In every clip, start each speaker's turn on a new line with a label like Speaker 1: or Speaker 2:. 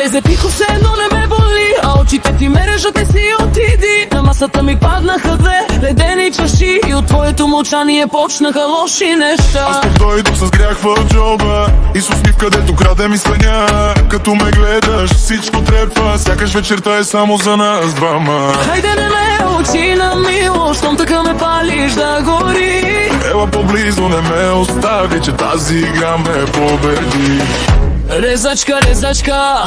Speaker 1: Влезе тихо, все едно не ме боли, а очите ти ме режат, не си отиди. На масата ми паднаха две ледени чаши и от твоето мълчание почнаха лоши неща.
Speaker 2: Аз тук дойдох с грях в джоба и с усмивка, където краде ми съня. Като ме гледаш, всичко трепва, сякаш вечерта е само за нас двама.
Speaker 1: Хайде не ме учи на милост, щом така ме палиш да гори.
Speaker 2: Ела поблизо, не ме остави, че тази игра ме победи.
Speaker 1: Резачка, резачка,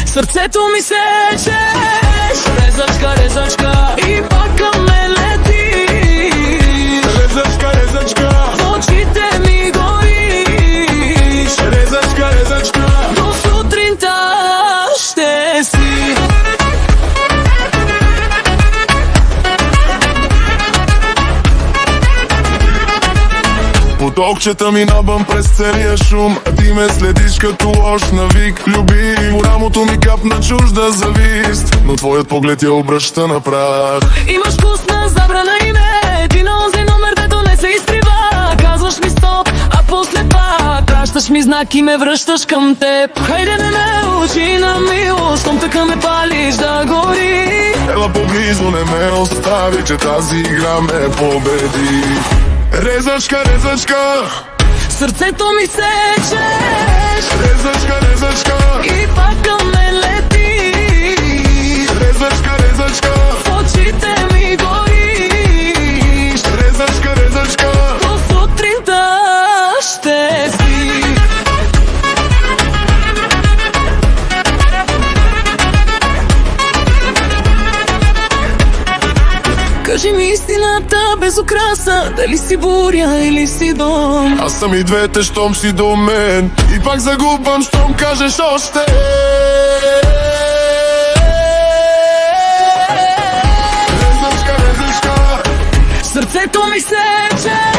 Speaker 1: сърцето ми сечеш. Резачка, резачка, и пак към мен летиш.
Speaker 2: Резачка, резачка,
Speaker 1: в очите ми гориш.
Speaker 2: резачка, резачка,
Speaker 1: до сутринта ще си.
Speaker 2: потокчета минавам през целия шум, а ти ме следиш като лош навик. Люби, по рамото ми капна чужда завист, но твоят поглед я обръща на прах.
Speaker 1: Имаш вкусна забрана и не, ти на онзи номер, дето не се изтрива. Казваш ми стоп, а после пак пращаш ми знак и ме връщаш към теб. Хайде не ме учи на милост, щом така ме палиш да гори.
Speaker 2: Ела поблизо, не ме остави, че тази игра ме победи. Резачка, резачка,
Speaker 1: Сърцето ми сечеш.
Speaker 2: резачка, резачка,
Speaker 1: И пак към мен летиш.
Speaker 2: резачка, резачка,
Speaker 1: В очите ми гориш.
Speaker 2: резачка, резачка.
Speaker 1: До сутринта ще си. Кажи ми истината без украса, дали си буря или си дом.
Speaker 2: Аз съм и двете, щом си до мен, и пак загубвам, щом кажеш още.
Speaker 1: Сърцето ми сече.